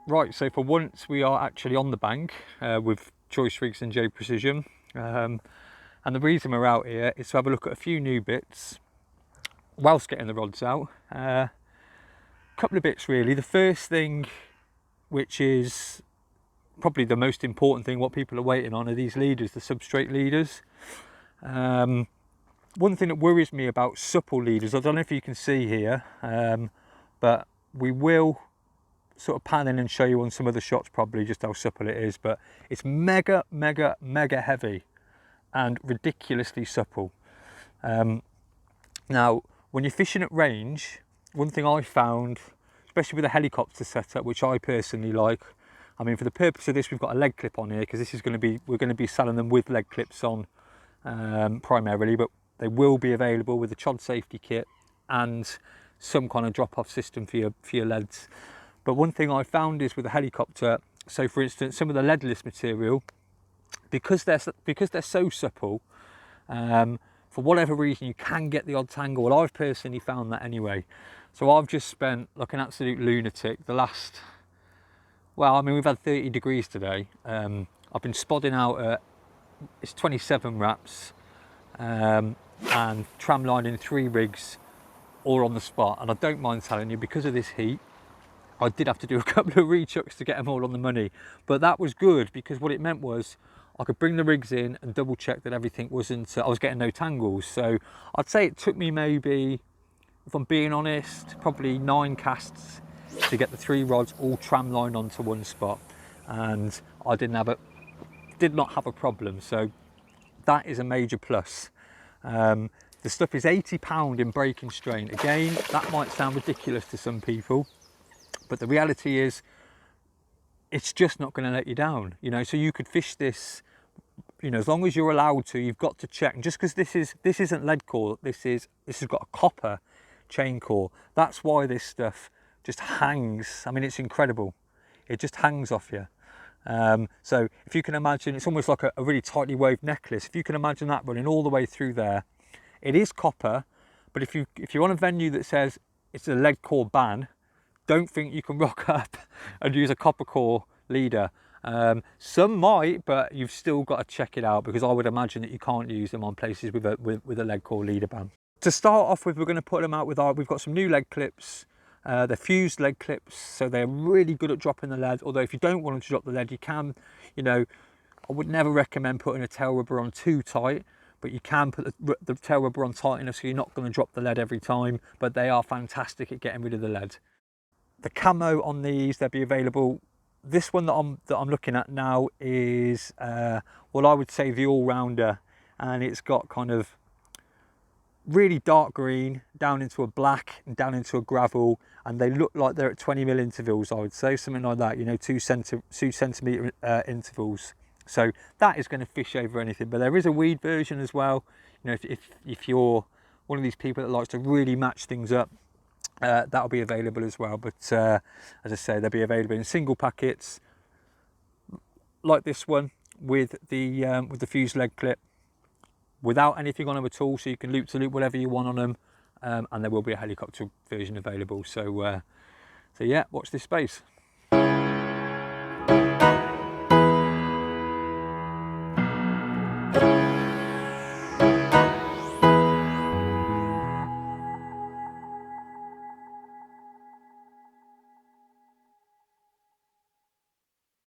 Right, so for once we are actually on the bank with Choice Rigs and J Precision, and the reason we're out here is to have a look at a few new bits whilst getting the rods out. A couple of bits really. The first thing, which is probably the most important thing, what people are waiting on, are these leaders, the Substrate leaders. One thing that worries me about supple leaders, I don't know if you can see here, but we will sort of pan in and show you on some other shots probably just how supple it is, but it's mega heavy and ridiculously supple. Now when you're fishing at range, one thing I found, especially with a helicopter setup, which I personally like, I mean, for the purpose of this we've got a leg clip on here because this is going to be, we're going to be selling them with leg clips on primarily, but they will be available with a chod safety kit and some kind of drop-off system for your leads. But one thing I found is with a helicopter, so for instance, some of the leadless material, because they're so supple, for whatever reason, you can get the odd tangle. Well, I've personally found that anyway. So I've just spent like an absolute lunatic the last, well, I mean, we've had 30 degrees today. I've been spodding out at, it's 27 wraps, and tram lining 3 rigs all on the spot. And I don't mind telling you, because of this heat, I did have to do a couple of rechucks to get them all on the money, but that was good because what it meant was I could bring the rigs in and double check that everything wasn't, I was getting no tangles. So I'd say it took me maybe, if I'm being honest, probably 9 casts to get the 3 rods all tram lined onto one spot, and I did not have a problem. So that is a major plus. The stuff is £80 in breaking strain. Again, that might sound ridiculous to some people, but the reality is it's just not going to let you down, you know. So you could fish this, you know, as long as you're allowed to. You've got to check, and just because this isn't lead core, this has got a copper chain core, that's why this stuff just hangs. I mean, it's incredible, it just hangs off you. So if you can imagine, it's almost like a really tightly woved necklace. If you can imagine that running all the way through there, it is copper, but if you're on a venue that says it's a lead core ban, don't think you can rock up and use a copper core leader. Some might, but you've still got to check it out, because I would imagine that you can't use them on places with a lead core leader ban. To start off with, we're going to put them out with we've got some new leg clips. They're fused leg clips, so they're really good at dropping the lead. Although if you don't want them to drop the lead, you can, you know, I would never recommend putting a tail rubber on too tight, but you can put the tail rubber on tight enough so you're not going to drop the lead every time. But they are fantastic at getting rid of the lead. The camo on these, they'll be available. This one that I'm looking at now is well, I would say the all-rounder, and it's got kind of really dark green down into a black and down into a gravel, and they look like they're at 20mm intervals, I would say, something like that, you know, 2 centimetre intervals. So that is going to fish over anything. But there is a weed version as well, you know, if you're one of these people that likes to really match things up, that'll be available as well. But as I say, they'll be available in single packets like this one with the fused leg clip, without anything on them at all, so you can loop to loop whatever you want on them, and there will be a helicopter version available. So so yeah, watch this space.